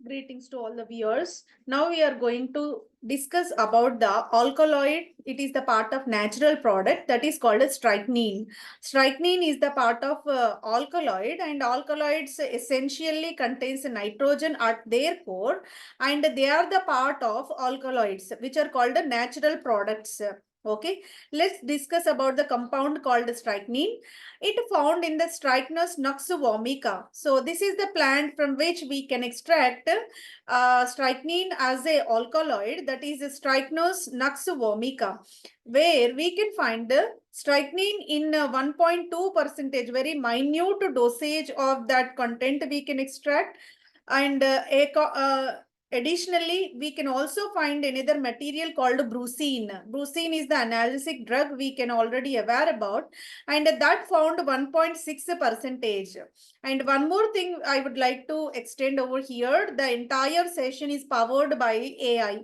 Greetings to all the viewers. Now we are going to discuss about the alkaloid. It is the part of natural product that is called as strychnine. Strychnine is the part of alkaloid, and alkaloids essentially contains nitrogen at their core, and they are the part of alkaloids which are called the natural products. Okay, let's discuss about the compound called strychnine. It found in the Strychnus vomica. So this is the plant from which we can extract strychnine as a alkaloid, that is Strychnus vomica, where we can find the strychnine in 1.2 percentage, very minute dosage of that content we can extract. And additionally, we can also find another material called brucine. Brucine is the analgesic drug we can already aware about, and that found 1.6 percentage. And one more thing I would like to extend over here, the entire session is powered by AI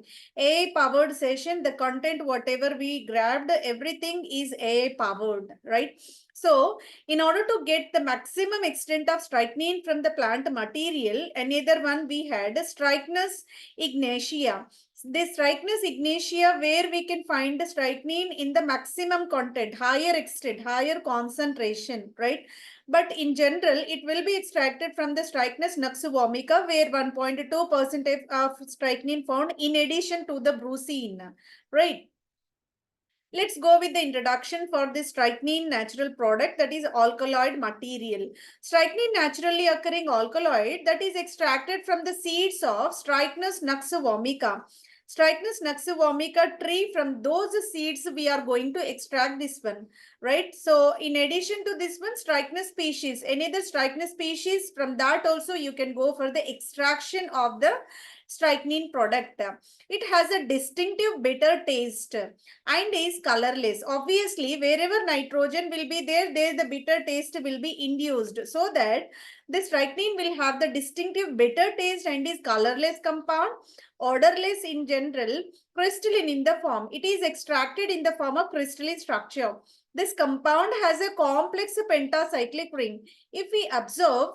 powered session. The content whatever we grabbed, everything is AI powered, right? So in order to get the maximum extent of strychnine from the plant material, another one we had Strychnus ignatia. This Strychnus ignatia, where we can find the strychnine in the maximum content, higher extent, higher concentration, right? But in general, it will be extracted from the Strychnus vomica, where 1.2% of strychnine found in addition to the brucine, right? Let's go with the introduction for this strychnine natural product, that is alkaloid material. Strychnine naturally occurring alkaloid that is extracted from the seeds of Strychnus vomica. Strychnus vomica tree, from those seeds we are going to extract this one, right? So in addition to this one, Strychnus species, any other Strychnus species, from that also you can go for the extraction of the strychnine product. It has a distinctive bitter taste and is colorless. Obviously, wherever nitrogen will be there, the bitter taste will be induced, so that the strychnine will have the distinctive bitter taste and is colorless compound, odorless in general, crystalline in the form. It is extracted in the form of crystalline structure. This compound has a complex pentacyclic ring. If we observe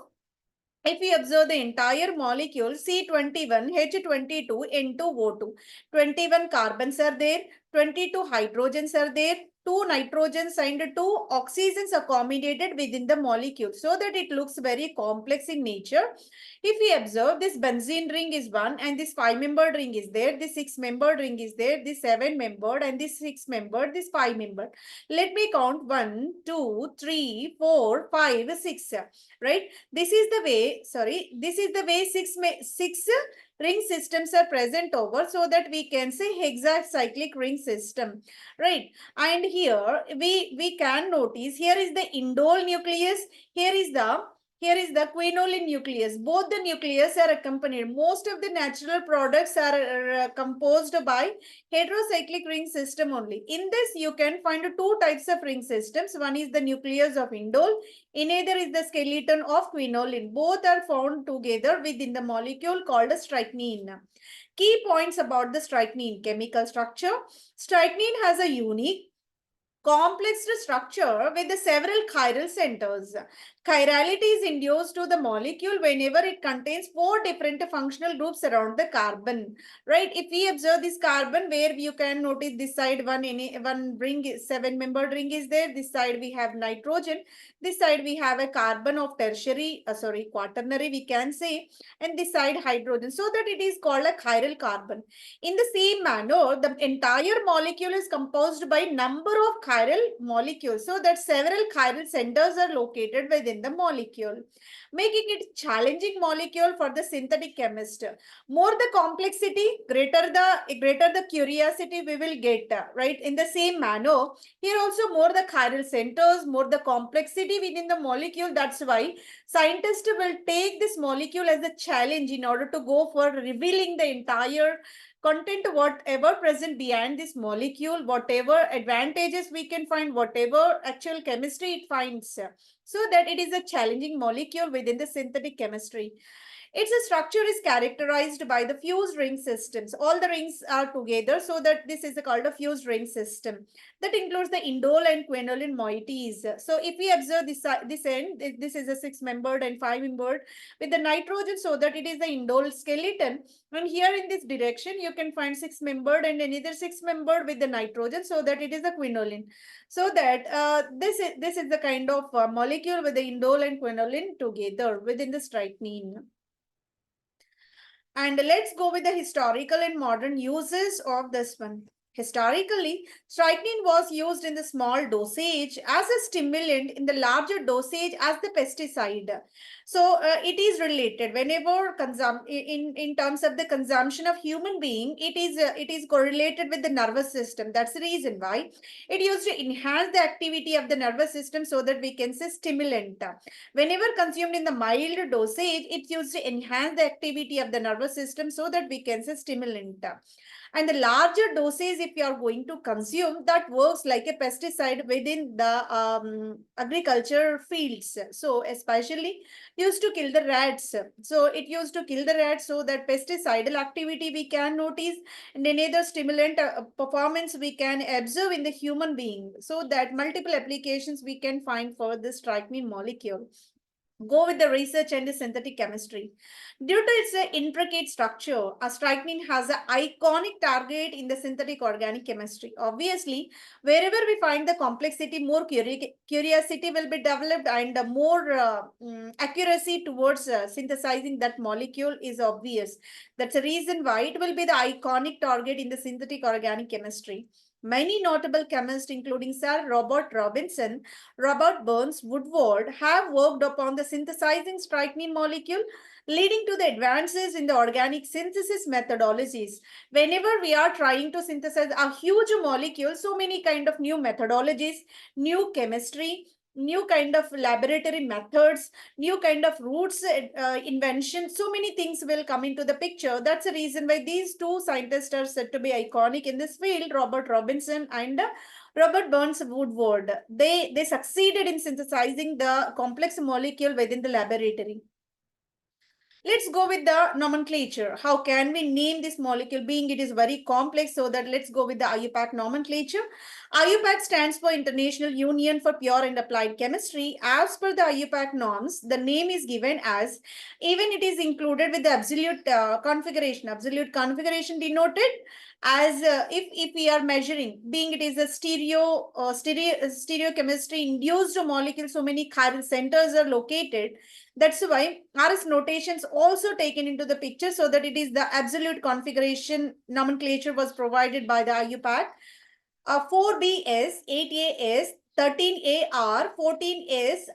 the entire molecule, C21, H22, N2O2, 21 carbons are there, 22 hydrogens are there, 2 nitrogens and 2 oxygens accommodated within the molecule, so that it looks very complex in nature. If we observe, this benzene ring is one, and this 5-membered ring is there, this 6-membered ring is there, this 7-membered, and this 6-membered, this 5-membered. Let me count 1, 2, 3, 4, 5, 6, right? This is the way, six ring systems are present over, so that we can say hexacyclic ring system, right? And here we can notice, here is the indole nucleus, here is the quinoline nucleus. Both the nucleus are accompanied. Most of the natural products are composed by heterocyclic ring system only. In this, you can find two types of ring systems. One is the nucleus of indole, another is the skeleton of quinoline. Both are found together within the molecule called strychnine. Key points about the strychnine chemical structure. Strychnine has a unique complex structure with the several chiral centers. Chirality is induced to the molecule whenever it contains 4 different functional groups around the carbon, right? If we observe this carbon, where you can notice this side one ring, 7-membered ring is there, this side we have nitrogen, this side we have a carbon of quaternary we can say, and this side hydrogen, so that it is called a chiral carbon. In the same manner, the entire molecule is composed by number of chiral molecules, so that several chiral centers are located within the molecule, making it challenging molecule for the synthetic chemist. More the complexity, greater the curiosity we will get, right? In the same manner, here also more the chiral centers, more the complexity within the molecule. That's why scientists will take this molecule as a challenge in order to go for revealing the entire content, whatever present behind this molecule, whatever advantages we can find, whatever actual chemistry it finds, so that it is a challenging molecule within the synthetic chemistry. Its structure is characterized by the fused ring systems. All the rings are together, so that this is called a fused ring system. That includes the indole and quinoline moieties. So if we observe this end, this is a 6-membered and 5-membered with the nitrogen, so that it is the indole skeleton. And here in this direction, you can find 6-membered and another 6-membered with the nitrogen, so that it is the quinoline. So that this is the kind of molecule with the indole and quinoline together within the strychnine. And let's go with the historical and modern uses of this one. Historically, strychnine was used in the small dosage as a stimulant, in the larger dosage as the pesticide. So it is related whenever in terms of the consumption of human being, it is correlated with the nervous system. That's the reason why it used to enhance the activity of the nervous system, so that we can say stimulant. Whenever consumed in the mild dosage, it used to enhance the activity of the nervous system, so that we can say stimulant. And the larger doses, if you are going to consume, that works like a pesticide within the agriculture fields. So especially used to kill the rats. So it used to kill the rats, so that pesticidal activity we can notice, and any other stimulant performance we can observe in the human being. So that multiple applications we can find for this strychnine molecule. Go with the research and the synthetic chemistry. Due to its intricate structure, a strychnine has an iconic target in the synthetic organic chemistry. Obviously, wherever we find the complexity, more curiosity will be developed, and more accuracy towards synthesizing that molecule is obvious. That's the reason why it will be the iconic target in the synthetic organic chemistry. Many notable chemists, including Sir Robert Robinson, Robert Burns Woodward, have worked upon the synthesizing strychnine molecule, leading to the advances in the organic synthesis methodologies. Whenever we are trying to synthesize a huge molecule, so many kind of new methodologies, new chemistry, new kind of laboratory methods, new kind of routes, invention, so many things will come into the picture. That's the reason why these two scientists are said to be iconic in this field, Robert Robinson and Robert Burns Woodward. They succeeded in synthesizing the complex molecule within the laboratory. Let's go with the nomenclature. How can we name this molecule, being it is very complex? So that let's go with the IUPAC nomenclature. IUPAC stands for International Union for Pure and Applied Chemistry. As per the IUPAC norms, the name is given as, even it is included with the absolute configuration. Absolute configuration denoted as if we are measuring, being it is a stereochemistry induced molecule, so many chiral centers are located. That's why RS notations also taken into the picture, so that it is the absolute configuration nomenclature was provided by the IUPAC. 4BS, 8AS, 13AR, 14S,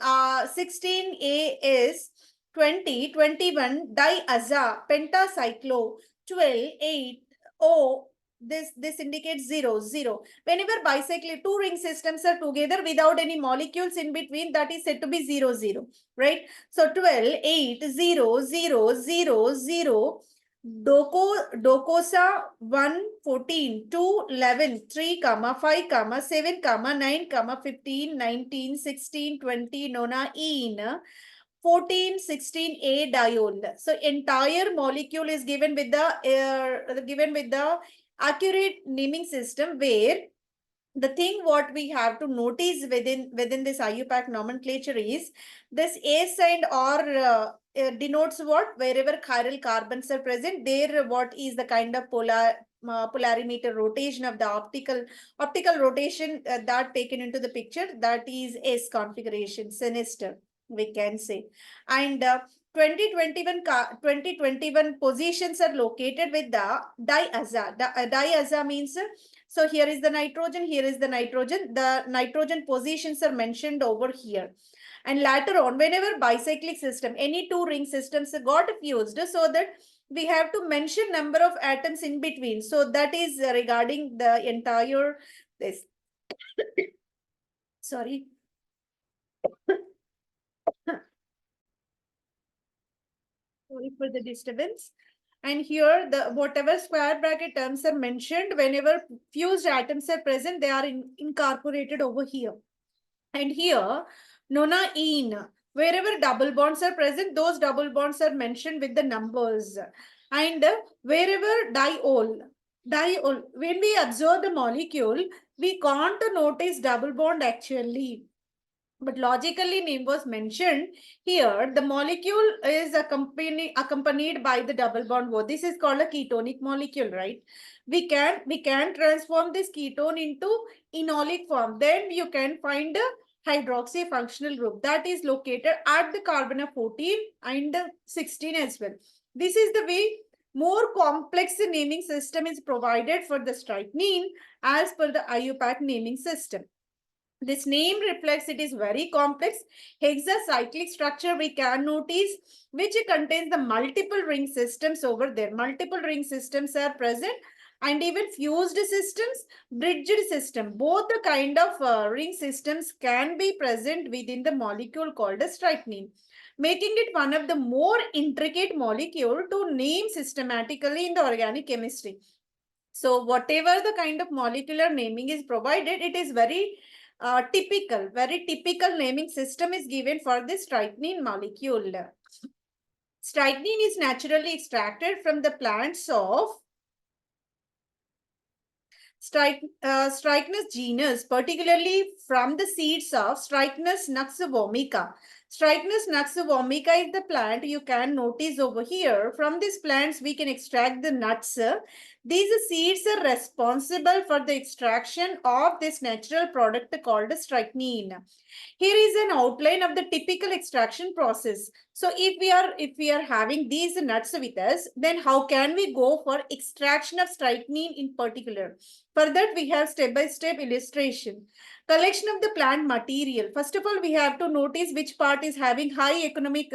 16AS, 20, 21 diaza, pentacyclo, 12, 8, O. This indicates 0, 0. Whenever bicyclic two ring systems are together without any molecules in between, that is said to be 0, 0, right? So 12, 8, 0, 0, 0, 0. Docosa 1, 14, 2, 11, 3, 5, 7, 9, 15, 19, 16, 20, nona in 14, 16A diol. So entire molecule is given with the accurate naming system, where the thing what we have to notice within this IUPAC nomenclature is this A sign or denotes what, wherever chiral carbons are present, there what is the kind of polarimeter rotation of the optical rotation that taken into the picture, that is S configuration, sinister we can say. And 2021 positions are located with the diaza. Diaza means, so here is the nitrogen, here is the nitrogen. The nitrogen positions are mentioned over here. And later on, whenever bicyclic system, any two ring systems got fused, so that we have to mention number of atoms in between. So that is regarding the entire this. Sorry. Sorry for the disturbance. And here, the whatever square bracket terms are mentioned, whenever fused atoms are present, they are incorporated over here. And here, nona-ene, Wherever double bonds are present, those double bonds are mentioned with the numbers. And wherever diol, when we observe the molecule, we can't notice double bond actually. But logically, name was mentioned here. The molecule is accompanied by the double bond. This is called a ketonic molecule, right? We can transform this ketone into enolic form. Then you can find a hydroxy functional group that is located at the carbon of 14 and 16 as well. This is the way more complex naming system is provided for the strychnine as per the IUPAC naming system. This name reflects it is very complex hexacyclic structure we can notice, which contains the multiple ring systems over there. Multiple ring systems are present, and even fused systems, bridged system. Both the kind of ring systems can be present within the molecule called a strychnine, making it one of the more intricate molecule to name systematically in the organic chemistry. So whatever the kind of molecular naming is provided, it is very very typical naming system is given for this strychnine molecule. Strychnine is naturally extracted from the plants of Strychnus genus, particularly from the seeds of Strychnus vomica. Strychnus vomica is the plant you can notice over here. From these plants, we can extract the nuts. These seeds are responsible for the extraction of this natural product called strychnine. Here is an outline of the typical extraction process. So if we are having these nuts with us, then how can we go for extraction of strychnine in particular? For that, we have step-by-step illustration. Collection of the plant material. First of all, we have to notice which part is having high economic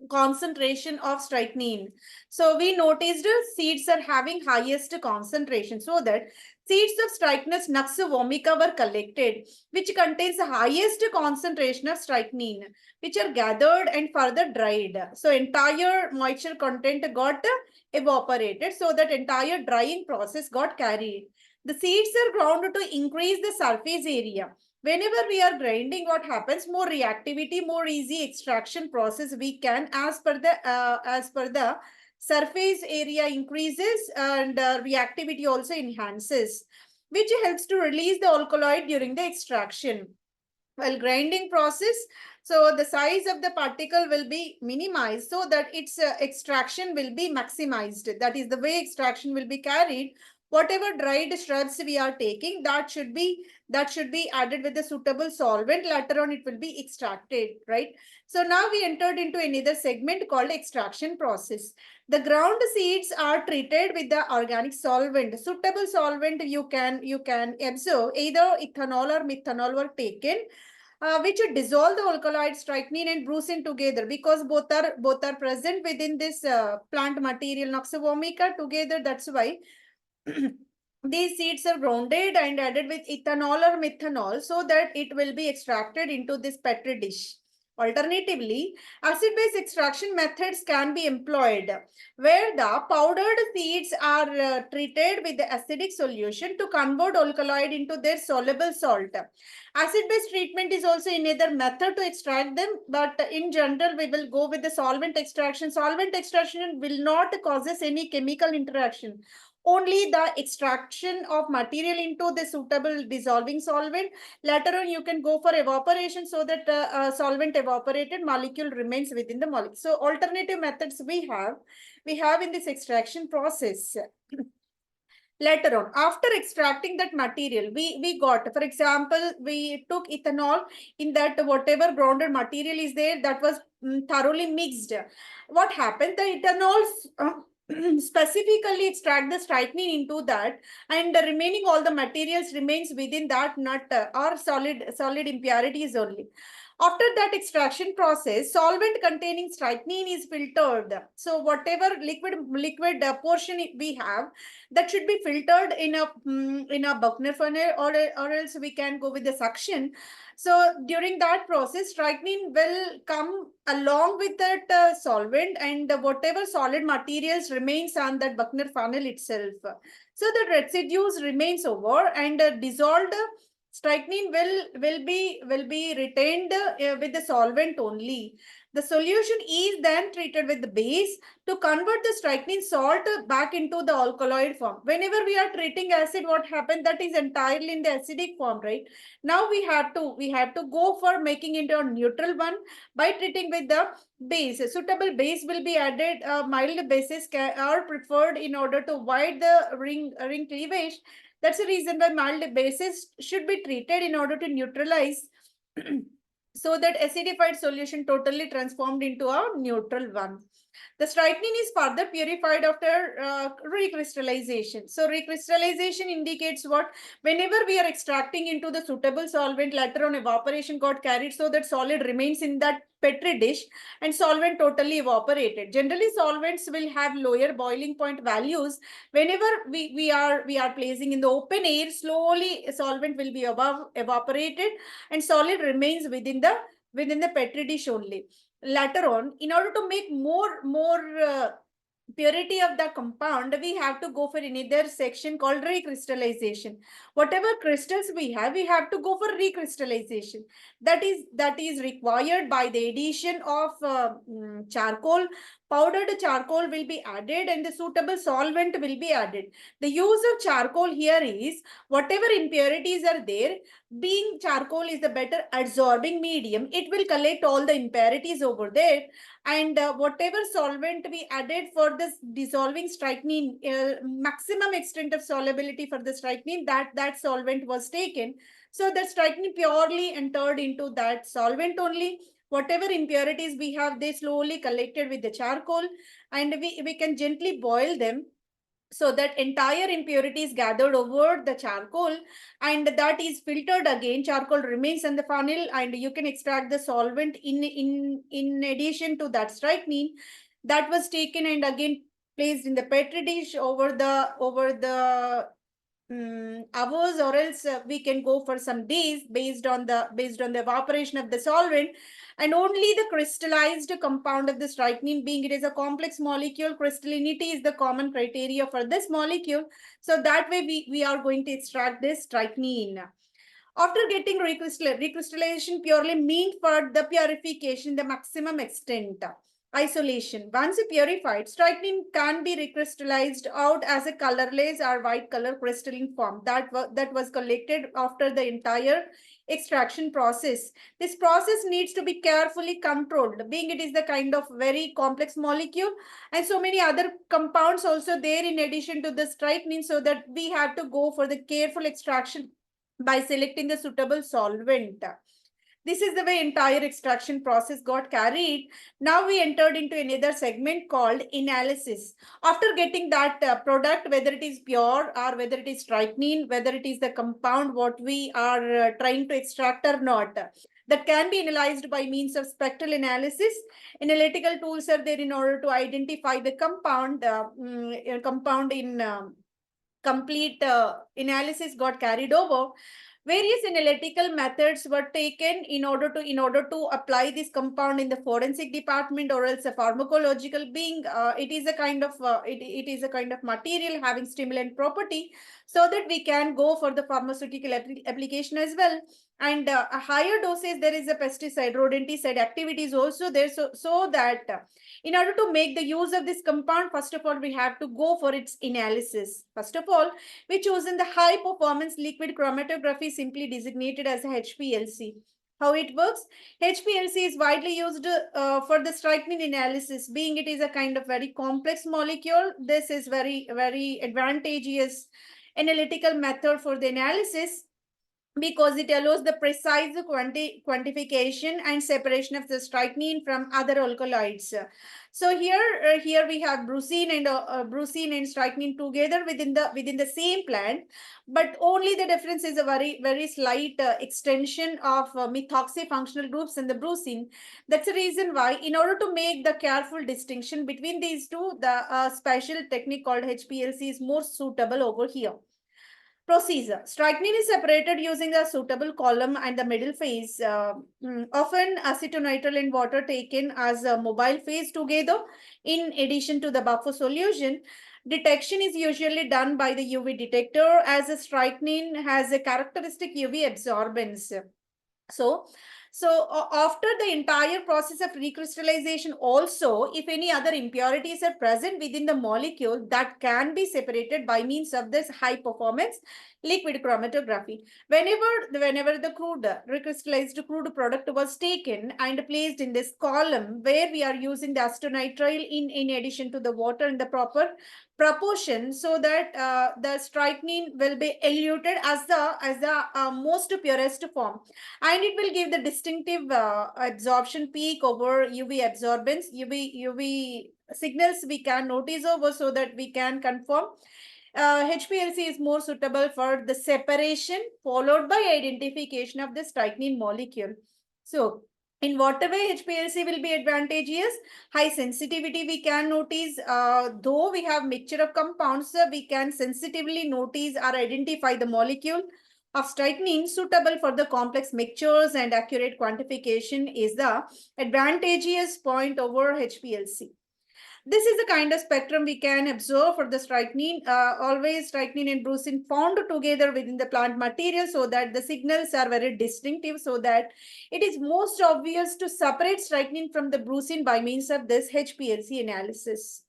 concentration of strychnine. So we noticed seeds are having highest concentration, so that seeds of Strychnus vomica were collected, which contains the highest concentration of strychnine, which are gathered and further dried. So entire moisture content got evaporated, so that entire drying process got carried. The seeds are ground to increase the surface area. Whenever we are grinding, what happens? More reactivity, more easy extraction process we can, as per the surface area increases, and reactivity also enhances, which helps to release the alkaloid during the extraction. While grinding process, so the size of the particle will be minimized so that its extraction will be maximized. That is the way extraction will be carried. Whatever dried shrubs we are taking, that should be added with a suitable solvent. Later on, it will be extracted, right? So now we entered into another segment called extraction process. The ground seeds are treated with the organic solvent. Suitable solvent you can observe, either ethanol or methanol were taken, which dissolve the alkaloid strychnine and brucine together, because both are present within this plant material vomica together. That's why these seeds are grounded and added with ethanol or methanol, so that it will be extracted into this petri dish. Alternatively, acid-base extraction methods can be employed, where the powdered seeds are treated with the acidic solution to convert alkaloid into their soluble salt. Acid-base treatment is also another method to extract them, but in general, we will go with the solvent extraction. Solvent extraction will not causes any chemical interaction. Only the extraction of material into the suitable dissolving solvent. Later on, you can go for evaporation, so that solvent evaporated molecule remains within the molecule. So alternative methods we have in this extraction process. Later on, after extracting that material, we got, for example, we took ethanol. In that, whatever grounded material is there, that was thoroughly mixed. What happened? The ethanol specifically extract the strychnine into that, and the remaining all the materials remains within that nut or solid impurities only. After that extraction process, solvent containing strychnine is filtered. So whatever liquid portion we have, that should be filtered in a Buckner funnel, or else we can go with the suction. So during that process, strychnine will come along with that solvent, and whatever solid materials remains on that Buckner funnel itself. So the residues remains over, and dissolved Strychnine will be retained with the solvent only. The solution is then treated with the base to convert the strychnine salt back into the alkaloid form. Whenever we are treating acid, what happened? That is entirely in the acidic form, right? Now we have to go for making into a neutral one by treating with the base. A suitable base will be added. Mild bases are preferred in order to avoid the ring cleavage. That's the reason why mild bases should be treated in order to neutralize so that acidified solution totally transformed into a neutral one. The strychnine is further purified after recrystallization. So recrystallization indicates what? Whenever we are extracting into the suitable solvent, later on evaporation got carried, so that solid remains in that petri dish and solvent totally evaporated. Generally, solvents will have lower boiling point values. Whenever we are placing in the open air, slowly solvent will be evaporated and solid remains within the petri dish only. Later on, in order to make more purity of the compound, we have to go for another section called recrystallization. Whatever crystals we have to go for recrystallization. That is required by the addition of charcoal. Powdered charcoal will be added and the suitable solvent will be added. The use of charcoal here is whatever impurities are there, being charcoal is the better absorbing medium, it will collect all the impurities over there, and whatever solvent we added for this dissolving strychnine, maximum extent of solubility for the strychnine, that solvent was taken. So the strychnine purely entered into that solvent only. Whatever impurities we have, they slowly collected with the charcoal, and we can gently boil them so that entire impurity is gathered over the charcoal and that is filtered again. Charcoal remains in the funnel and you can extract the solvent in addition to that strychnine that was taken and again placed in the petri dish over the hours, or else we can go for some days based on the evaporation of the solvent. And only the crystallized compound of the strychnine, being it is a complex molecule, crystallinity is the common criteria for this molecule. So that way we are going to extract this strychnine. After getting recrystallization purely means for the purification, the maximum extent. Isolation. Once purified, strychnine can be recrystallized out as a colorless or white color crystalline form that was collected after the entire extraction process. This process needs to be carefully controlled, being it is the kind of very complex molecule and so many other compounds also there in addition to the strychnine, so that we have to go for the careful extraction by selecting the suitable solvent. This is the way entire extraction process got carried. Now we entered into another segment called analysis. After getting that product, whether it is pure or whether it is strychnine, whether it is the compound what we are trying to extract or not, that can be analyzed by means of spectral analysis. Analytical tools are there in order to identify the compound. Compound in complete analysis got carried over. Various analytical methods were taken in order to apply this compound in the forensic department, or else a pharmacological, being it is a kind of it is a kind of material having stimulant property, so that we can go for the pharmaceutical application as well. And a higher dosage, there is a pesticide, rodenticide activities also there, so that in order to make the use of this compound, first of all we have to go for its analysis. First of all, we chosen the high performance liquid chromatography, simply designated as a HPLC. How it works? HPLC is widely used for the strychnine analysis, being it is a kind of very complex molecule. This is very advantageous analytical method for the analysis, because it allows the precise quantification and separation of the strychnine from other alkaloids. So here we have brucine and strychnine together within the same plant, but only the difference is a very slight extension of methoxy functional groups in the brucine. That's the reason why, in order to make the careful distinction between these two, the special technique called HPLC is more suitable over here. Procedure. Strychnine is separated using a suitable column and the middle phase. Often acetonitrile and water taken as a mobile phase together in addition to the buffer solution. Detection is usually done by the UV detector, as a strychnine has a characteristic UV absorbance. So after the entire process of recrystallization also, if any other impurities are present within the molecule, that can be separated by means of this high performance liquid chromatography. Whenever the recrystallized crude product was taken and placed in this column where we are using the acetonitrile in addition to the water in the proper proportion, so that the strychnine will be eluted as the most purest form, and it will give the distinctive absorption peak over UV absorbance. UV signals we can notice over, so that we can confirm HPLC is more suitable for the separation followed by identification of the strychnine molecule. So in whatever HPLC will be advantageous, high sensitivity we can notice, though we have mixture of compounds, we can sensitively notice or identify the molecule of strychnine suitable for the complex mixtures, and accurate quantification is the advantageous point over HPLC. This is the kind of spectrum we can observe for the strychnine. Always strychnine and brucine found together within the plant material, so that the signals are very distinctive, so that it is most obvious to separate strychnine from the brucine by means of this HPLC analysis.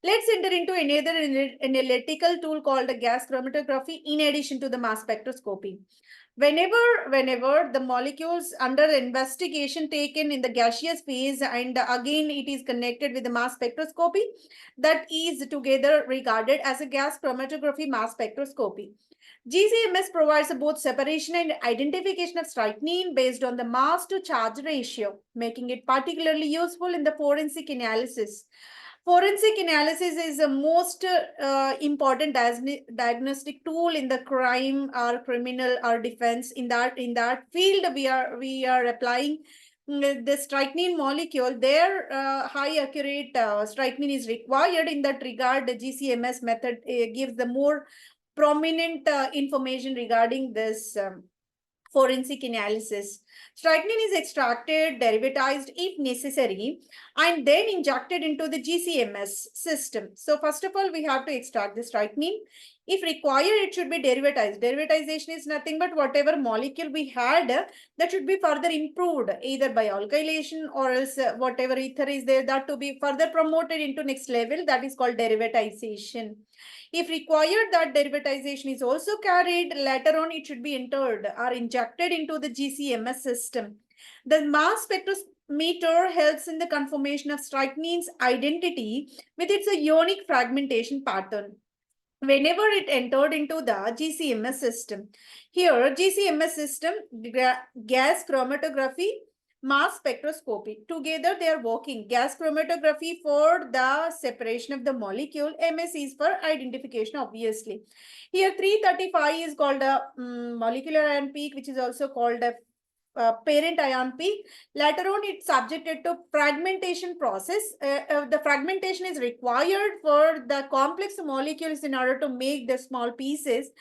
Let's enter into another analytical tool called a gas chromatography in addition to the mass spectroscopy. Whenever the molecules under investigation taken in the gaseous phase, and again it is connected with the mass spectroscopy, that is together regarded as a gas chromatography mass spectroscopy. GCMS provides both separation and identification of strychnine based on the mass to charge ratio, making it particularly useful in the forensic analysis. Forensic analysis is the most important diagnostic tool in the crime or criminal or defense. In that field, we are applying the strychnine molecule. There, high accurate strychnine is required. In that regard, the GCMS method gives the more prominent information regarding this forensic analysis. Strychnine is extracted, derivatized if necessary, and then injected into the GCMS system. So first of all, we have to extract the strychnine. If required, it should be derivatized. Derivatization is nothing but whatever molecule we had, that should be further improved, either by alkylation or else whatever ether is there, that to be further promoted into next level, that is called derivatization. If required, that derivatization is also carried, later on it should be entered or injected into the GCMS system. The mass spectrometer helps in the confirmation of strychnine's identity with its ionic fragmentation pattern whenever it entered into the GCMS system. Here, GCMS system, gas chromatography, mass spectroscopy. Together, they are working. Gas chromatography for the separation of the molecule. MS is for identification, obviously. Here, 335 is called a molecular ion peak, which is also called a parent ion peak. Later on, it's subjected to fragmentation process. The fragmentation is required for the complex molecules in order to make the small pieces.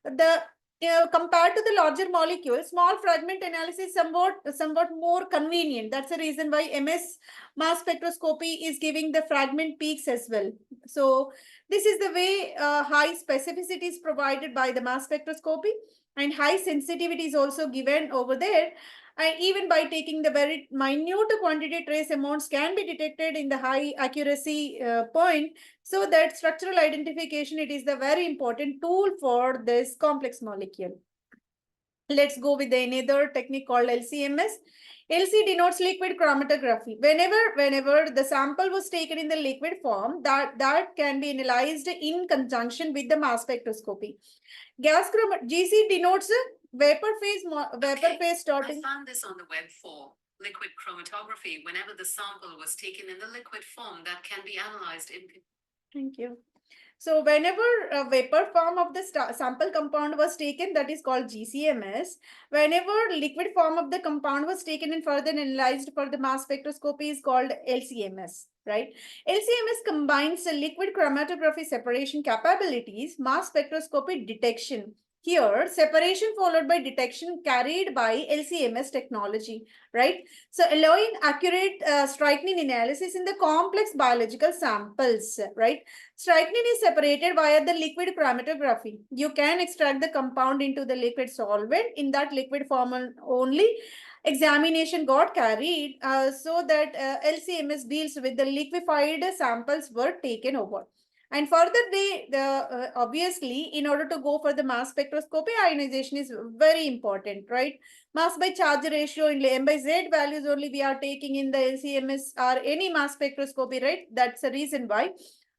Compared to the larger molecules, small fragment analysis somewhat more convenient. That's the reason why MS mass spectroscopy is giving the fragment peaks as well. So this is the way high specificity is provided by the mass spectroscopy, and high sensitivity is also given over there. And even by taking the very minute quantity, trace amounts can be detected in the high accuracy point, so that structural identification, it is the very important tool for this complex molecule. Let's go with another technique called LCMS. LC denotes liquid chromatography. Whenever the sample was taken in the liquid form, that can be analyzed in conjunction with the mass spectroscopy. GC denotes vapor phase starting. I found this on the web for liquid chromatography. Whenever the sample was taken in the liquid form, that can be analyzed in. Thank you. So whenever a vapor form of the sample compound was taken, that is called GCMS. Whenever liquid form of the compound was taken and further analyzed for the mass spectroscopy, is called LCMS, right? LCMS combines the liquid chromatography separation capabilities, mass spectroscopy detection, Here, separation followed by detection carried by LCMS technology, right? So allowing accurate strychnine analysis in the complex biological samples, right? Strychnine is separated via the liquid chromatography. You can extract the compound into the liquid solvent. In that liquid form only, examination got carried so that LCMS deals with the liquefied samples were taken over. And further, obviously, in order to go for the mass spectroscopy, ionization is very important, right? Mass by charge ratio in M by Z values only we are taking in the LCMS or any mass spectroscopy, right? That's the reason why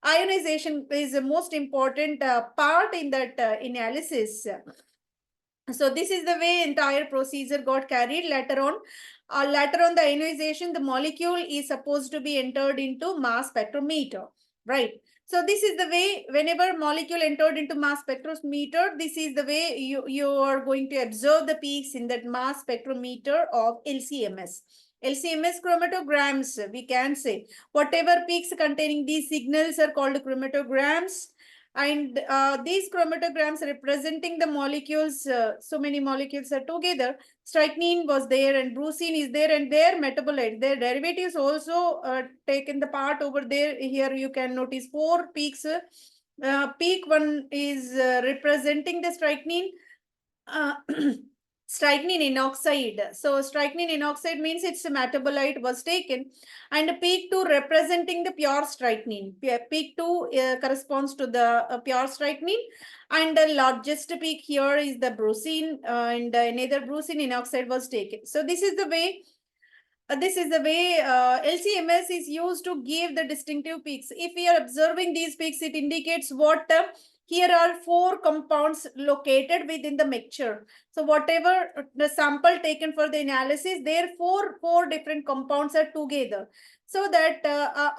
ionization is the most important part in that analysis. So this is the way entire procedure got carried later on. Later on the ionization, the molecule is supposed to be entered into mass spectrometer, right? So this is the way whenever molecule entered into mass spectrometer, this is the way you are going to observe the peaks in that mass spectrometer of LCMS. LCMS chromatograms, we can say. Whatever peaks containing these signals are called chromatograms. And these chromatograms representing the molecules, so many molecules are together. Strychnine was there and brucine is there, and their metabolite, their derivatives also taken the part over there. Here you can notice 4 peaks. Peak 1 is representing the strychnine. Strychnine-An oxide. So strychnine-An oxide means its metabolite was taken, and peak 2 representing the pure strychnine. Peak 2 corresponds to the pure strychnine, and the largest peak here is the brucine, and another brucine-An oxide was taken. So this is the way LCMS is used to give the distinctive peaks. If we are observing these peaks, it indicates what here are 4 compounds located within the mixture. So whatever the sample taken for the analysis, there four different compounds are together. So that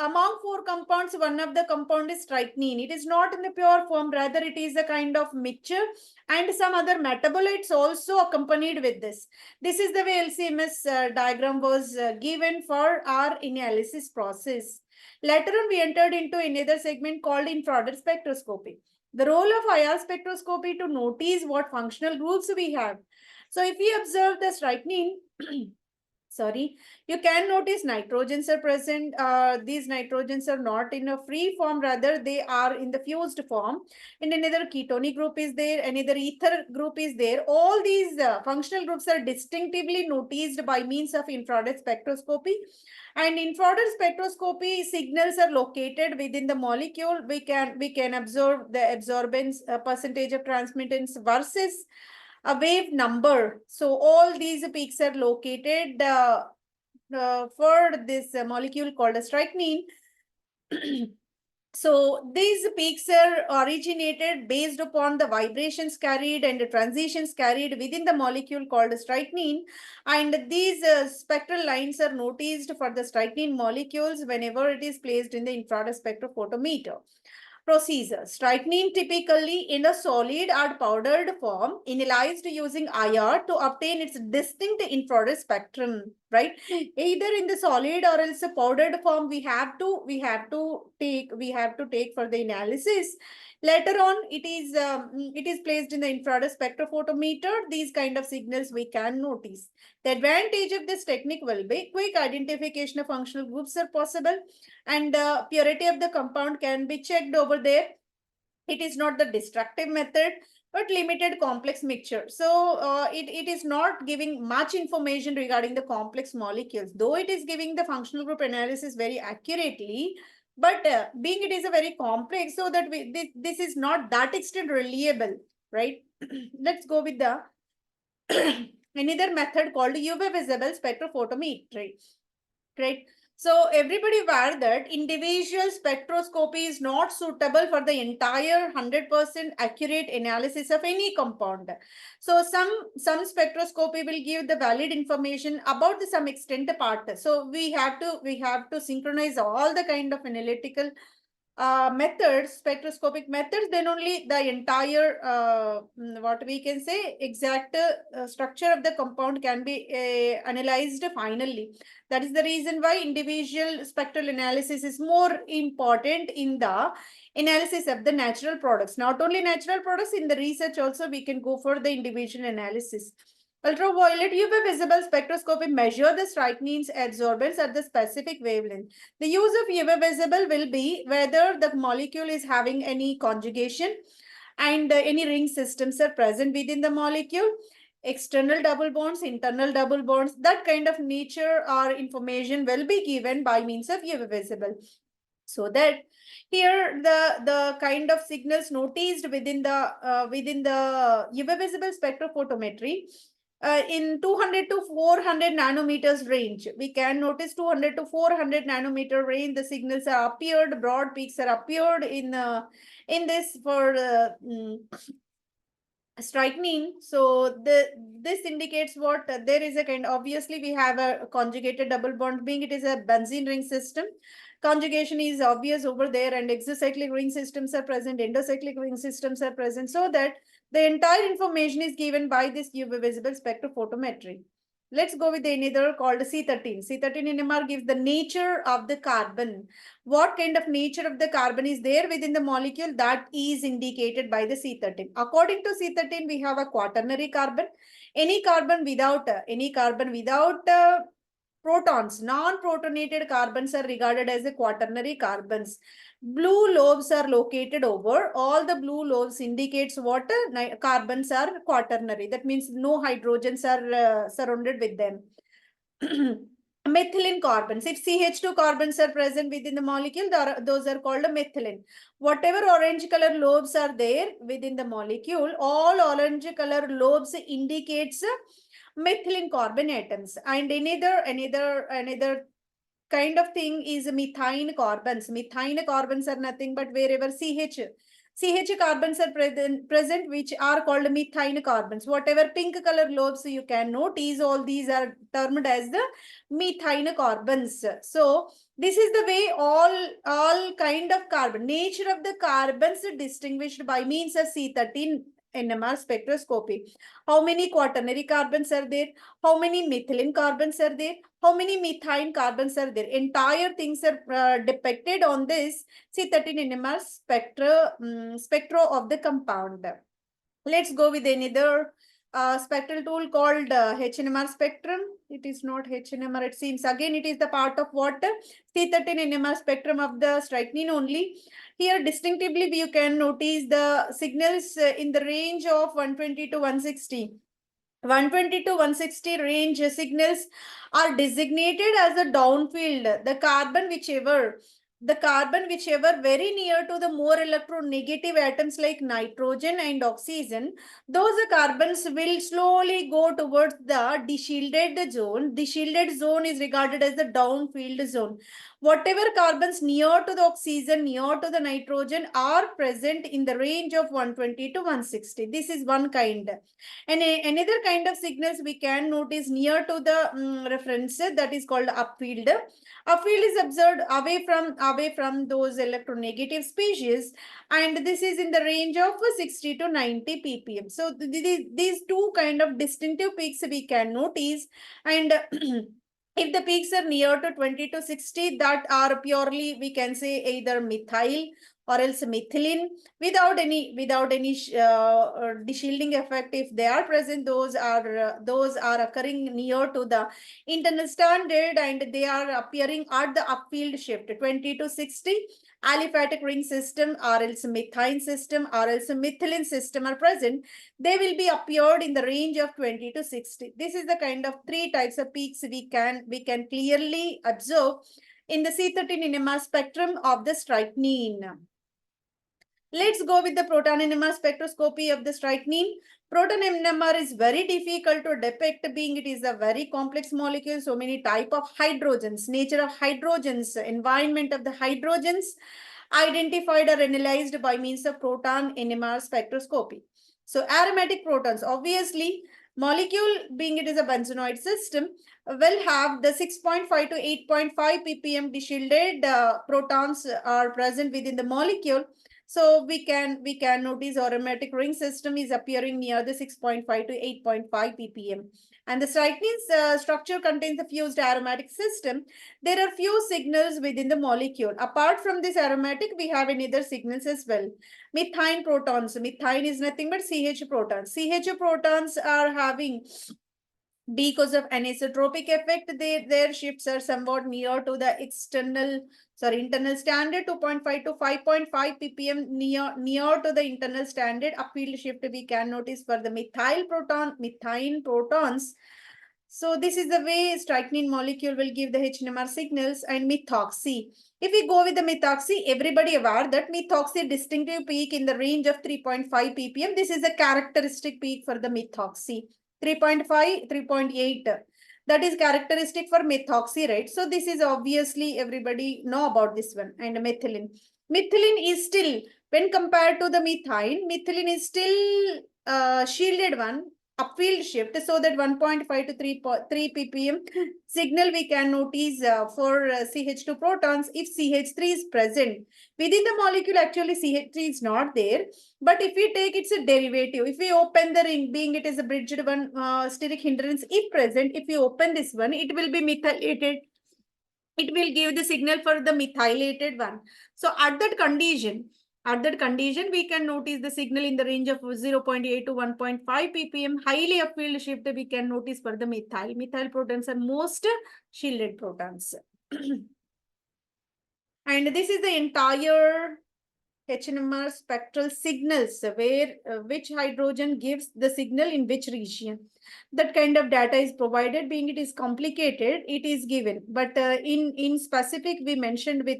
among 4 compounds, one of the compound is strychnine. It is not in the pure form, rather it is a kind of mixture, and some other metabolites also accompanied with this. This is the way LCMS diagram was given for our analysis process. Later on, we entered into another segment called infrared spectroscopy. The role of IR spectroscopy to notice what functional groups we have. So if we observe the strychnine, sorry, you can notice nitrogens are present. These nitrogens are not in a free form, rather they are in the fused form. And another ketonic group is there, another ether group is there. All these functional groups are distinctively noticed by means of infrared spectroscopy. And infrared spectroscopy signals are located within the molecule. We can observe the absorbance percentage of transmittance versus a wave number. So all these peaks are located for this molecule called a strychnine. So these peaks are originated based upon the vibrations carried and the transitions carried within the molecule called strychnine. And these spectral lines are noticed for the strychnine molecules whenever it is placed in the infrared spectrophotometer. Procedure. Strychnine typically in a solid or powdered form, analyzed using IR to obtain its distinct infrared spectrum, right? Either in the solid or else a powdered form we have to take for the analysis. Later on, it is placed in the infrared spectrophotometer. These kind of signals we can notice. The advantage of this technique will be quick identification of functional groups are possible, and purity of the compound can be checked over there. It is not the destructive method, but limited complex mixture. So it is not giving much information regarding the complex molecules, though it is giving the functional group analysis very accurately. But being it is a very complex, so that this is not that extent reliable, right? Let's go with the another method called UV visible spectrophotometry, right? So everybody aware that individual spectroscopy is not suitable for the entire 100% accurate analysis of any compound. So some spectroscopy will give the valid information about the some extent part. So we have to synchronize all the kind of analytical methods, spectroscopic methods, then only the entire, what we can say, exact structure of the compound can be analyzed finally. That is the reason why individual spectral analysis is more important in the analysis of the natural products. Not only natural products, in the research also we can go for the individual analysis. Ultraviolet UV visible spectroscopy measure the strychnine's adsorbance at the specific wavelength. The use of UV visible will be whether the molecule is having any conjugation and any ring systems are present within the molecule, external double bonds, internal double bonds, that kind of nature or information will be given by means of UV visible. So that here the kind of signals noticed within the UV visible spectrophotometry in 200 to 400 nanometers range. We can notice 200 to 400 nanometer range. The signals are appeared, broad peaks are appeared in this for strychnine. So this indicates what there is a kind. Obviously, we have a conjugated double bond, being it is a benzene ring system. Conjugation is obvious over there, and exocyclic ring systems are present, endocyclic ring systems are present, so that the entire information is given by this UV visible spectrophotometry. Let's go with another called C13. C13 NMR gives the nature of the carbon. What kind of nature of the carbon is there within the molecule, that is indicated by the C13. According to C13, we have a quaternary carbon. Any carbon without protons, non-protonated carbons are regarded as a quaternary carbons. Blue lobes are located over. All the blue lobes indicates what carbons are quaternary. That means no hydrogens are surrounded with them. Methylene carbons. If CH2 carbons are present within the molecule, those are called a methylene. Whatever orange color lobes are there within the molecule, all orange color lobes indicates methylene carbon atoms. And another kind of thing is methine carbons. Methine carbons are nothing but wherever CH carbons are present, which are called methine carbons. Whatever pink color lobes you can notice, all these are termed as the methine carbons. So this is the way all kind of carbon, nature of the carbons distinguished by means of C13 NMR spectroscopy. How many quaternary carbons are there? How many methylene carbons are there? How many methine carbons are there? Entire things are depicted on this C13 NMR spectra of the compound. Let's go with another spectral tool called HNMR spectrum. It is not HNMR, it seems. Again, it is the part of what? C13 NMR spectrum of the strychnine only. Here, distinctively, you can notice the signals in the range of 120 to 160. 120 to 160 range signals are designated as a downfield. The carbon whichever very near to the more electronegative atoms like nitrogen and oxygen, those carbons will slowly go towards the deshielded zone. Deshielded zone is regarded as the downfield zone. Whatever carbons near to the oxygen, near to the nitrogen are present in the range of 120 to 160. This is one kind. And another kind of signals we can notice near to the reference, that is called upfield. Upfield is observed away from those electronegative species, and this is in the range of 60 to 90 ppm. So these two kind of distinctive peaks we can notice, and if the peaks are near to 20 to 60, that are purely, we can say, either methyl or else methylene without any deshielding effect. If they are present, those are occurring near to the internal standard, and they are appearing at the upfield shift 20 to 60. Aliphatic ring system or else methine system or else methylene system are present, they will be appeared in the range of 20 to 60. This is the kind of three types of peaks we can clearly observe in the C13 NMR spectrum of the strychnine. Let's go with the proton NMR spectroscopy of the strychnine. Proton NMR is very difficult to depict, being it is a very complex molecule. So many type of hydrogens, nature of hydrogens, environment of the hydrogens identified or analyzed by means of proton NMR spectroscopy. So aromatic protons, obviously Molecule, being it is a benzenoid system, will have the 6.5 to 8.5 ppm deshielded protons are present within the molecule. So we can notice aromatic ring system is appearing near the 6.5 to 8.5 ppm. And the strychnene's structure contains a fused aromatic system. There are few signals within the molecule. Apart from this aromatic, we have another signals as well. Methine protons. Methine is nothing but CH protons. CH protons are having, because of anisotropic effect, their shifts are somewhat near to the internal standard 2.5 to 5.5 ppm, near to the internal standard. Upfield shift we can notice for the methine protons. So this is the way strychnine molecule will give the HNMR signals. And methoxy. If we go with the methoxy, everybody aware that methoxy distinctive peak in the range of 3.5 ppm. This is a characteristic peak for the methoxy. 3.5, 3.8. That is characteristic for methoxy, right? So this is obviously everybody know about this one. And methylene. Methylene is still, when compared to the methylene is still shielded one, upfield shift, so that 1.5 to 3 ppm signal we can notice for CH2 protons if CH3 is present. Within the molecule, actually CH3 is not there. But if we take it's a derivative, if we open the ring, being it is a bridged one, steric hindrance, if present, if we open this one, it will be methylated. It will give the signal for the methylated one. So at that condition, we can notice the signal in the range of 0.8 to 1.5 ppm. Highly upfield shift we can notice for the methyl. Methyl protons are most shielded protons. And this is the entire HNMR spectral signals, where which hydrogen gives the signal in which region. That kind of data is provided. Being it is complicated, it is given. But in specific, we mentioned with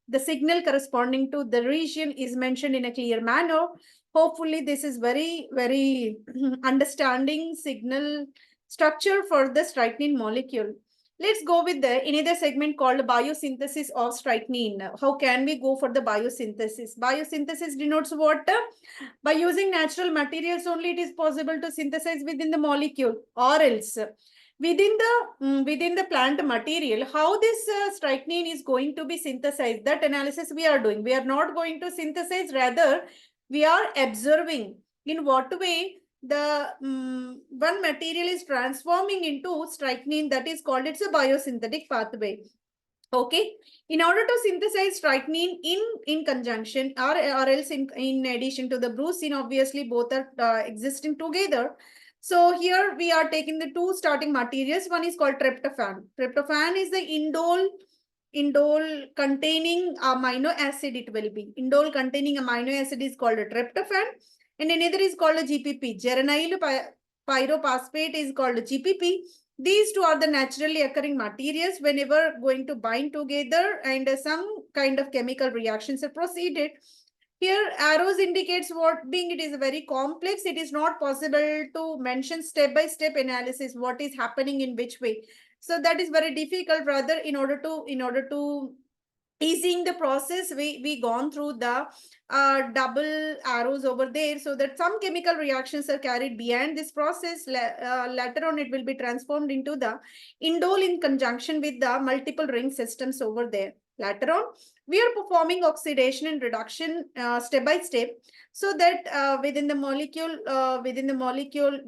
the signal corresponding to the region is mentioned in a clear manner. Hopefully, this is very, very understanding signal structure for the strychnine molecule. Let's go with the another segment called biosynthesis of strychnine. How can we go for the biosynthesis? Biosynthesis denotes what? By using natural materials only it is possible to synthesize within the molecule, or else within the plant material, how this strychnine is going to be synthesized. That analysis we are doing. We are not going to synthesize, rather we are observing in what way the one material is transforming into strychnine. That is called, it's a biosynthetic pathway. Okay, in order to synthesize strychnine in conjunction, or else in addition to the brucine, obviously both are existing together. So here we are taking the two starting materials. One is called tryptophan. Tryptophan is the indole containing amino acid. It will be indole containing amino acid is called a tryptophan. And another is called a GPP. Geranyl pyrophosphate is called a GPP. These two are the naturally occurring materials whenever going to bind together, and some kind of chemical reactions are proceeded. Here arrows indicates what, being it is very complex, it is not possible to mention step-by-step analysis what is happening in which way. So that is very difficult. Rather, in order to easing the process, we gone through the double arrows over there, so that some chemical reactions are carried beyond this process. Later on it will be transformed into the indole in conjunction with the multiple ring systems over there. Later on we are performing oxidation and reduction step by step, so that within the molecule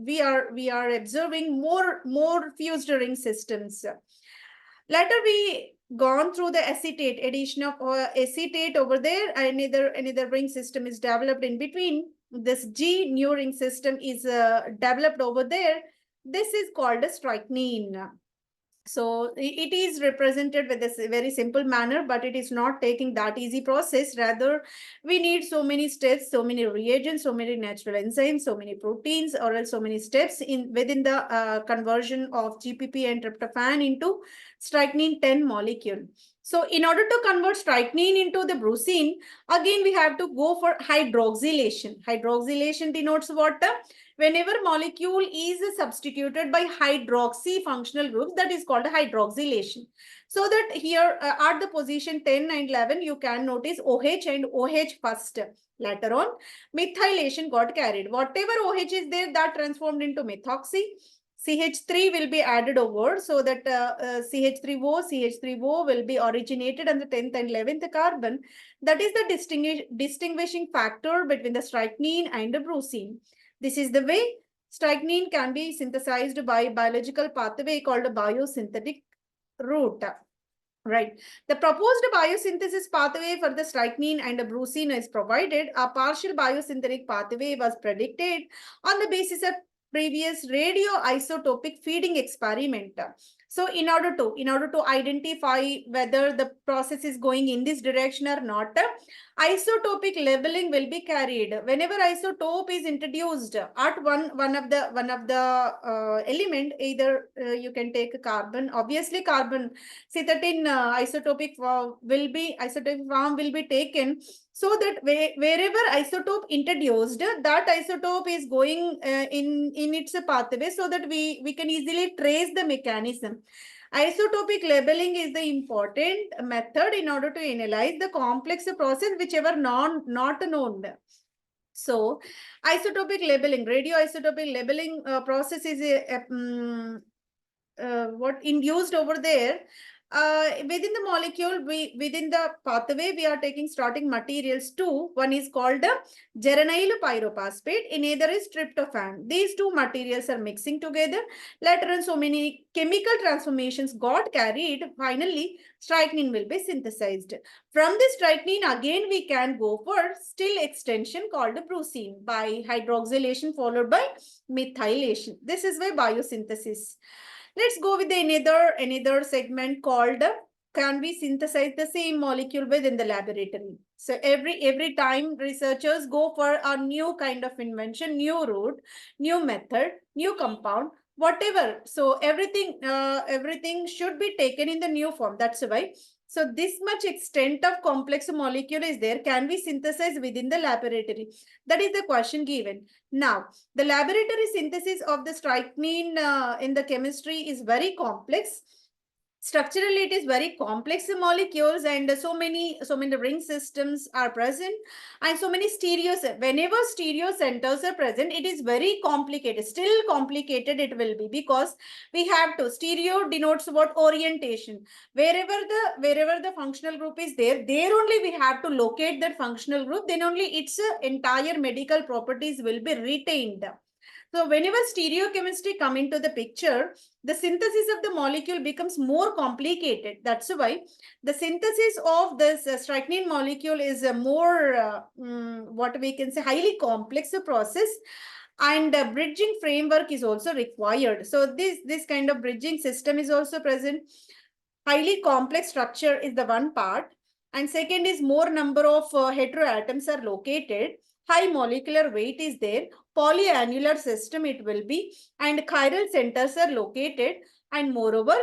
we are observing more fused ring systems. Later we gone through the acetate, addition of acetate over there. Another ring system is developed in between. This G new ring system is developed over there. This is called a strychnine. So it is represented with this very simple manner, but it is not taking that easy process. Rather, we need so many steps, so many reagents, so many natural enzymes, so many proteins, or else so many steps within the conversion of GPP and tryptophan into strychnine 10 molecule. So in order to convert strychnine into the brucine, again we have to go for hydroxylation. Hydroxylation denotes what? Whenever molecule is substituted by hydroxy functional groups, that is called hydroxylation. So that here at the position 10 and 11, you can notice OH and OH first. Later on, methylation got carried. Whatever OH is there, that transformed into methoxy. CH3 will be added over so that CH3O will be originated on the 10th and 11th carbon. That is the distinguishing factor between the strychnine and the brucine. This is the way strychnine can be synthesized by biological pathway called a biosynthetic route. Right. The proposed biosynthesis pathway for the strychnine and the brucine is provided. A partial biosynthetic pathway was predicted on the basis of previous radioisotopic feeding experiment. So in order to identify whether the process is going in this direction or not, isotopic labeling will be carried. Whenever isotope is introduced at one of the element, either you can take carbon, obviously carbon, cystatin isotopic form will be taken, so that wherever isotope introduced, that isotope is going in its pathway, so that we can easily trace the mechanism. Isotopic labeling is the important method in order to analyze the complex process whichever not known. So isotopic labeling, radioisotopic labeling process is what induced over there. Within the molecule, within the pathway, we are taking starting materials two. One is called geranyl pyrophosphate, another is tryptophan. These two materials are mixing together. Later on, so many chemical transformations got carried. Finally, strychnine will be synthesized. From this strychnine, again, we can go for still extension called brucine by hydroxylation followed by methylation. This is by biosynthesis. Let's go with another segment called can we synthesize the same molecule within the laboratory? So every time researchers go for a new kind of invention, new route, new method, new compound, whatever. So everything should be taken in the new form. That's why. So this much extent of complex molecule is there. Can we synthesize within the laboratory? That is the question given. Now, the laboratory synthesis of the strychnine in the chemistry is very complex. Structurally, it is very complex molecules, and so many ring systems are present, and so many whenever stereo centers are present, it is very complicated. Still complicated it will be, because we have to stereo denotes what orientation. Wherever the functional group is there only we have to locate that functional group. Then only its entire medical properties will be retained. So whenever stereochemistry come into the picture, the synthesis of the molecule becomes more complicated. That's why the synthesis of this strychnine molecule is a more, what we can say, highly complex process, and bridging framework is also required. So this kind of bridging system is also present. Highly complex structure is the one part, and second is more number of heteroatoms are located. High molecular weight is there, polyannular system it will be, and chiral centers are located, and moreover,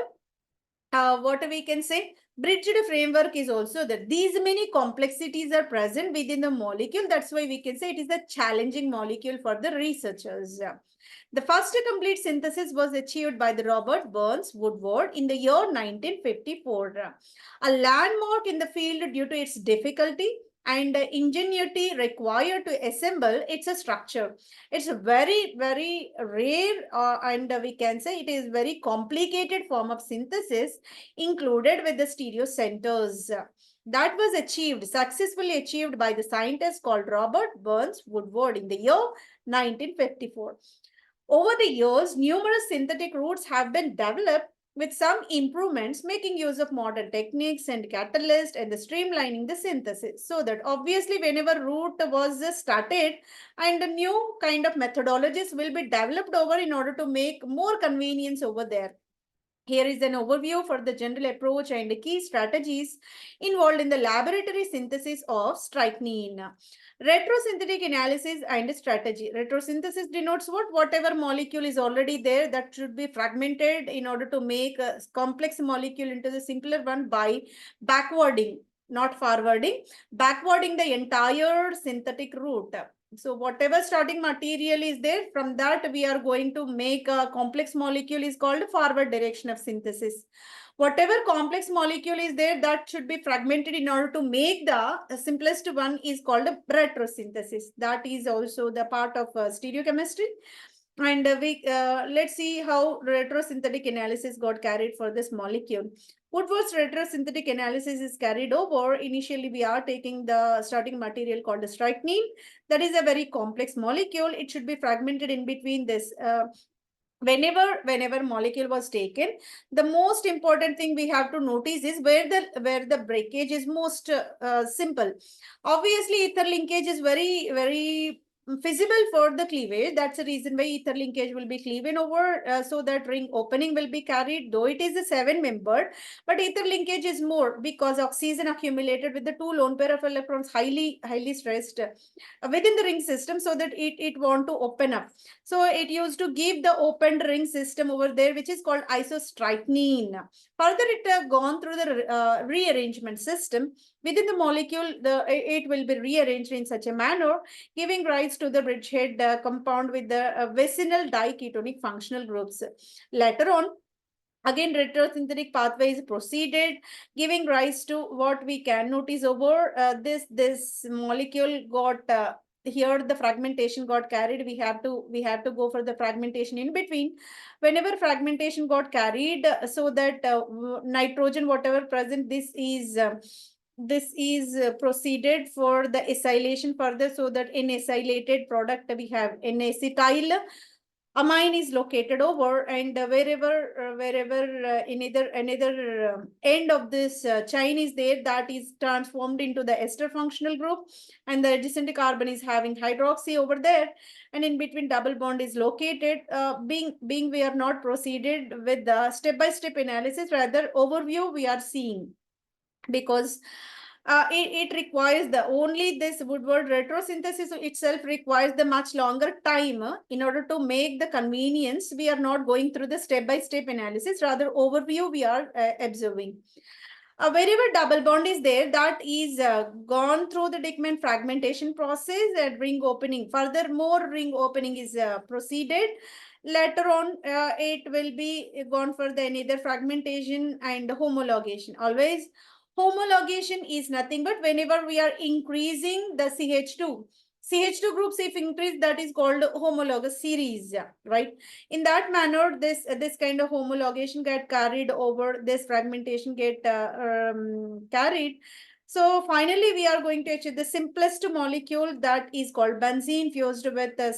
what we can say, bridged framework is also that these many complexities are present within the molecule. That's why we can say it is a challenging molecule for the researchers. The first complete synthesis was achieved by the Robert Burns Woodward in the year 1954. A landmark in the field due to its difficulty and ingenuity required to assemble its structure. It's a very, very rare and we can say it is very complicated form of synthesis included with the stereo centers. That was successfully achieved by the scientist called Robert Burns Woodward in the year 1954. Over the years, numerous synthetic routes have been developed with some improvements, making use of modern techniques and catalyst and the streamlining the synthesis. So that obviously whenever route was started, and a new kind of methodologies will be developed over in order to make more convenience over there. Here is an overview for the general approach and key strategies involved in the laboratory synthesis of strychnine. Retrosynthetic analysis and strategy. Retrosynthesis denotes what? Whatever molecule is already there that should be fragmented in order to make a complex molecule into the simpler one by backwarding, not forwarding, backwarding the entire synthetic route. So whatever starting material is there, from that we are going to make a complex molecule is called forward direction of synthesis. Whatever complex molecule is there that should be fragmented in order to make the simplest one is called retrosynthesis. That is also the part of stereochemistry. And let's see how retrosynthetic analysis got carried for this molecule. Woodward's retrosynthetic analysis is carried over. Initially, we are taking the starting material called the strychnine. That is a very complex molecule. It should be fragmented in between this. Whenever molecule was taken, the most important thing we have to notice is where the breakage is most simple. Obviously, ether linkage is very feasible for the cleavage. That's the reason why ether linkage will be cleaving over, so that ring opening will be carried, though it is a 7-membered, but ether linkage is more because oxygen accumulated with the 2 lone pair of electrons highly stressed within the ring system, so that it want to open up. So it used to give the opened ring system over there, which is called isostrychnine. Further, it gone through the rearrangement system within the molecule. It will be rearranged in such a manner, giving rise to the bridgehead compound with the vicinal diketonic functional groups. Later on, again, retrosynthetic pathway is proceeded, giving rise to what we can notice over this molecule got here the fragmentation got carried. We have to go for the fragmentation in between. Whenever fragmentation got carried, so that nitrogen whatever present, this is proceeded for the acylation further, so that in acylated product we have N-acetyl amine is located over, and wherever another end of this chain is there, that is transformed into the ester functional group, and the adjacent carbon is having hydroxy over there, and in between double bond is located. Being we are not proceeded with the step-by-step analysis, rather overview we are seeing, because it requires the only this Woodward retrosynthesis itself requires the much longer time in order to make the convenience. We are not going through the step-by-step analysis, rather overview we are observing. Wherever double bond is there, that is gone through the Dickman fragmentation process and ring opening. Furthermore, ring opening is proceeded. Later on, it will be gone for the another fragmentation and homologation. Always homologation is nothing but whenever we are increasing the CH2 groups, if increase, that is called homologous series, right? In that manner, this kind of homologation get carried over, this fragmentation get carried. So finally, we are going to achieve the simplest molecule, that is called benzene, fused with a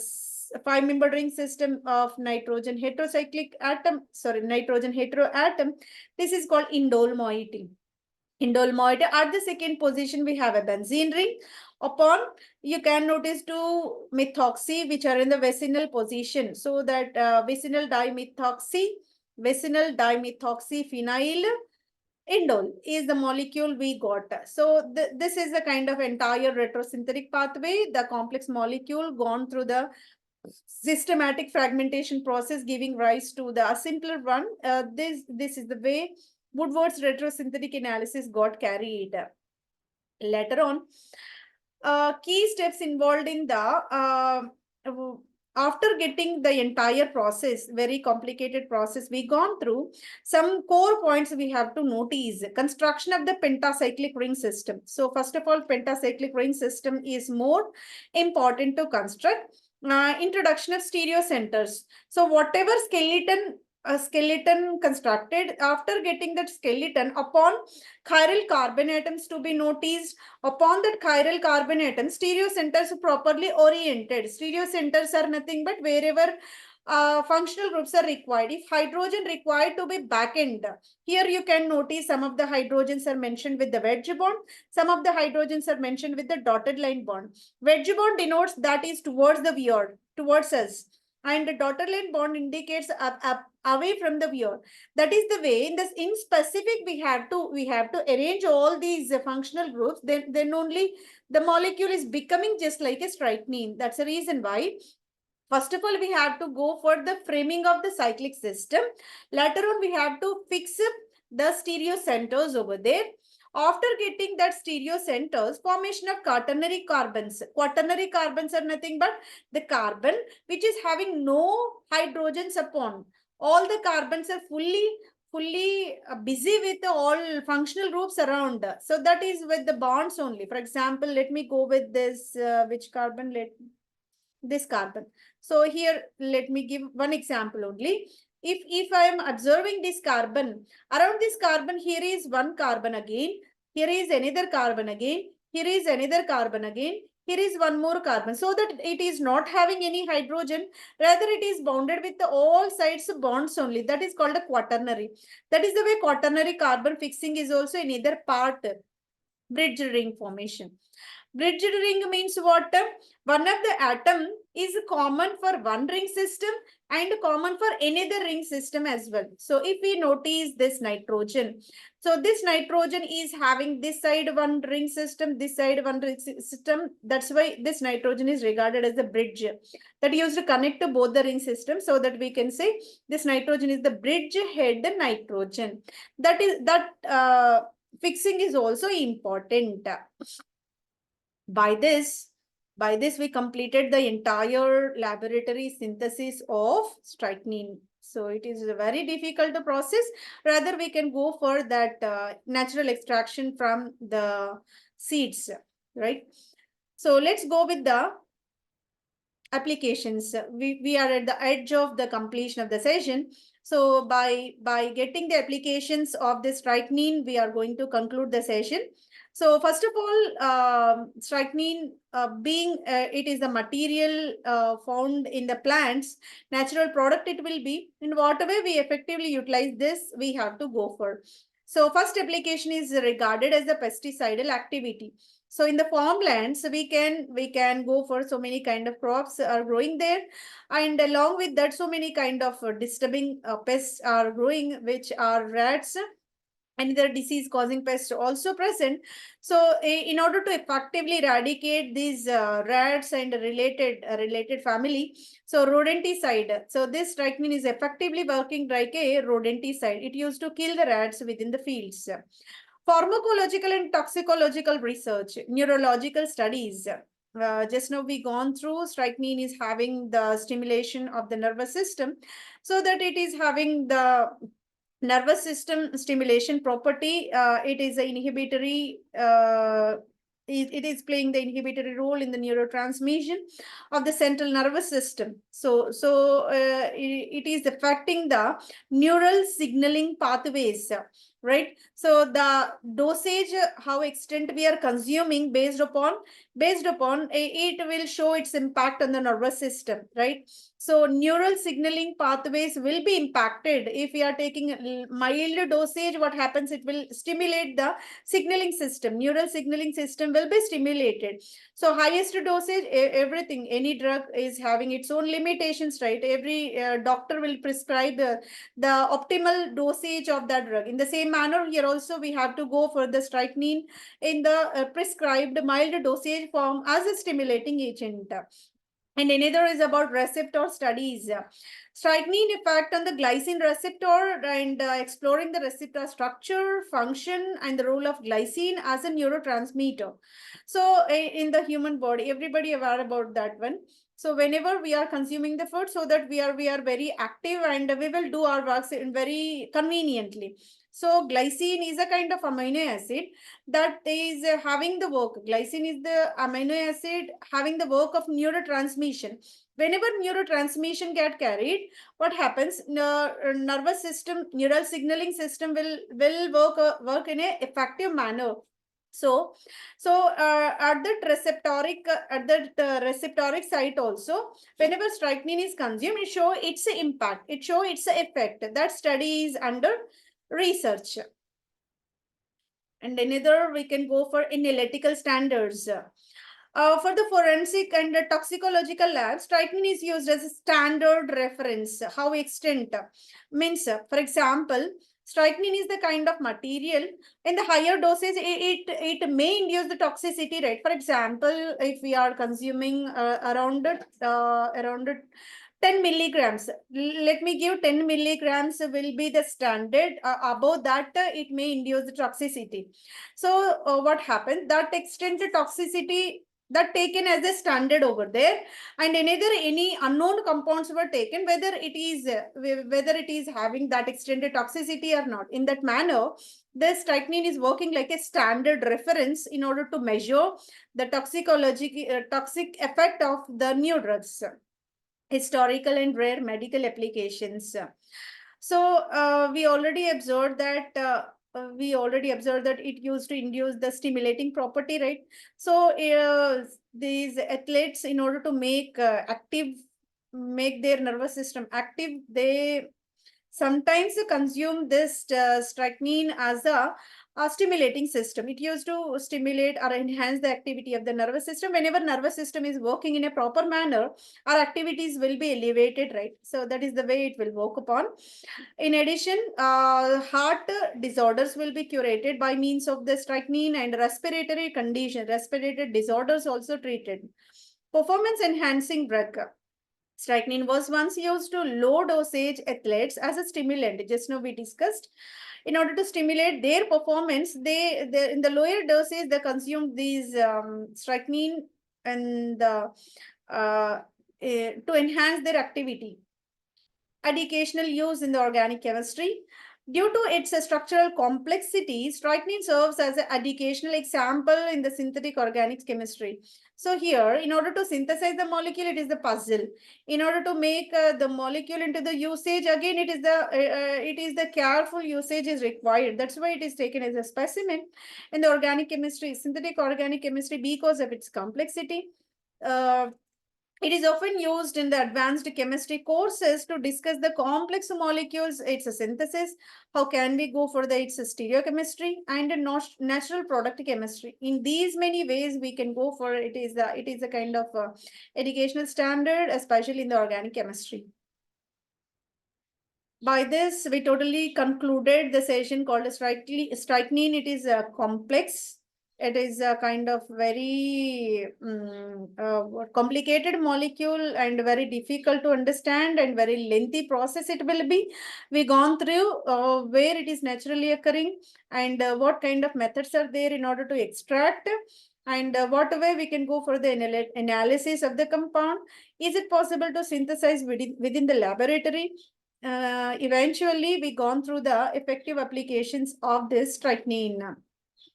5-member ring system of nitrogen heterocyclic atom, nitrogen heteroatom. This is called indole moiety. Indole moiety. At the second position, we have a benzene ring. Upon, you can notice 2 methoxy, which are in the vicinal position. So that vicinal dimethoxy phenyl indole is the molecule we got. So this is the kind of entire retrosynthetic pathway, the complex molecule gone through the systematic fragmentation process, giving rise to the simpler one. This is the way Woodward's retrosynthetic analysis got carried. Later on, key steps involved in the after getting the entire process, very complicated process we gone through, some core points we have to notice. Construction of the pentacyclic ring system. So first of all, pentacyclic ring system is more important to construct. Introduction of stereo centers. So whatever skeleton constructed, after getting that skeleton, upon chiral carbon atoms to be noticed, upon that chiral carbon atom, stereo centers properly oriented. Stereo centers are nothing but wherever functional groups are required. If hydrogen required to be back end, here you can notice some of the hydrogens are mentioned with the wedge bond, some of the hydrogens are mentioned with the dotted line bond. Wedge bond denotes that is towards the weird, towards us. and the dotted line bond indicates up away from the viewer. That is the way in specific we have to arrange all these functional groups. Then only the molecule is becoming just like a strychnine. That's the reason why. First of all, we have to go for the framing of the cyclic system. Later on, we have to fix the stereo centers over there. After getting that stereo centers, formation of quaternary carbons. Quaternary carbons are nothing but the carbon which is having no hydrogens upon. All the carbons are fully busy with all functional groups around. So that is with the bonds only. For example, let me go with this, which carbon? This carbon. So here, let me give one example only. If I am observing this carbon, around this carbon, here is one carbon again, here is another carbon again, here is another carbon again, here is one more carbon, so that it is not having any hydrogen, rather it is bounded with the all sides bonds only. That is called a quaternary. That is the way quaternary carbon fixing is also another part, bridge ring formation. Bridge ring means what? One of the atom is common for one ring system and common for another ring system as well. So if we notice this nitrogen, so this nitrogen is having this side one ring system, this side one ring system. That's why this nitrogen is regarded as a bridge that used to connect to both the ring systems, so that we can say this nitrogen is the bridge head nitrogen. That fixing is also important. By this we completed the entire laboratory synthesis of strychnine. So it is very difficult to process. Rather, we can go for that natural extraction from the seeds, right? So let's go with the applications. We are at the edge of the completion of the session. So by getting the applications of this strychnine, we are going to conclude the session. So first of all, strychnine being it is a material found in the plants, natural product it will be. In whatever we effectively utilize this, we have to go for. So first application is regarded as a pesticidal activity. So in the farmlands, we can go for so many kind of crops are growing there, and along with that, so many kind of disturbing pests are growing, which are rats and their disease causing pests also present. So in order to effectively eradicate these rats and related family, so rodenticide, so this strychnine is effectively working like a rodenticide. It used to kill the rats within the fields. Pharmacological and toxicological research, neurological studies. Just now we gone through, strychnine is having the stimulation of the nervous system, so that it is having the nervous system stimulation property. It is an inhibitory, it is playing the inhibitory role in the neurotransmission of the central nervous system. So it is affecting the neural signaling pathways, right? So the dosage, how extent we are consuming based upon it will show its impact on the nervous system, right? So neural signaling pathways will be impacted. If we are taking mild dosage, what happens? It will stimulate the signaling system. Neural signaling system will be stimulated. So highest dosage, everything, any drug is having its own limitations, right? Every doctor will prescribe the optimal dosage of that drug. In the same manner, here also we have to go for the strychnine in the prescribed mild dosage form as a stimulating agent. And another is about receptor studies. Strychnine effect on the glycine receptor and exploring the receptor structure, function, and the role of glycine as a neurotransmitter. So in the human body, everybody aware about that one. So whenever we are consuming the food, so that we are very active and we will do our works in very conveniently. So glycine is a kind of amino acid that is having the work. Glycine is the amino acid having the work of neurotransmission. Whenever neurotransmission get carried, what happens? Nervous system, neural signaling system will work in a effective manner. So at the receptoric site also, whenever strychnine is consumed, it show its impact, it show its effect. That study is under research. And another we can go for analytical standards. For the forensic and toxicological labs, strychnine is used as a standard reference. How extent means, for example, strychnine is the kind of material in the higher doses, it may induce the toxicity, right? For example, if we are consuming around 10 milligrams, let me give 10 milligrams will be the standard. Above that, it may induce the toxicity. So what happened? That extent toxicity that taken as a standard over there, and any unknown compounds were taken, whether it is having that extended toxicity or not. In that manner, the strychnine is working like a standard reference in order to measure the toxic effect of the new drugs, historical and rare medical applications. So we already observed that it used to induce the stimulating property, right? So these athletes, in order to make their nervous system active, they sometimes consume this strychnine as a stimulating system. It used to stimulate or enhance the activity of the nervous system. Whenever nervous system is working in a proper manner, our activities will be elevated, right? So that is the way it will work upon. In addition, heart disorders will be curated by means of the strychnine, and respiratory disorders also treated. Performance enhancing drug. Strychnine was once used to low dosage athletes as a stimulant. Just now we discussed. In order to stimulate their performance, they in the lower doses they consumed these strychnine and to enhance their activity. Educational use in the organic chemistry. Due to its structural complexity, strychnine serves as an educational example in the synthetic organic chemistry. So here, in order to synthesize the molecule, it is the puzzle. In order to make the molecule into the usage, again, it is the careful usage is required. That's why it is taken as a specimen in the organic chemistry, synthetic organic chemistry, because of its complexity. It is often used in the advanced chemistry courses to discuss the complex molecules, its synthesis, how can we go for its stereochemistry, and natural product chemistry. In these many ways, we can go for it. It is a kind of educational standard, especially in the organic chemistry. By this, we totally concluded the session called strychnine. It is complex. It is a kind of very complicated molecule and very difficult to understand and very lengthy process it will be. We gone through where it is naturally occurring and what kind of methods are there in order to extract, and what way we can go for the analysis of the compound. Is it possible to synthesize within the laboratory? Eventually, we gone through the effective applications of this strychnine.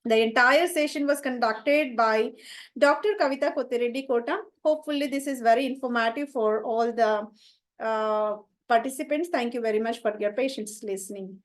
The entire session was conducted by Dr. Kavita Kottireddy Kota. Hopefully, this is very informative for all the participants. Thank you very much for your patience listening.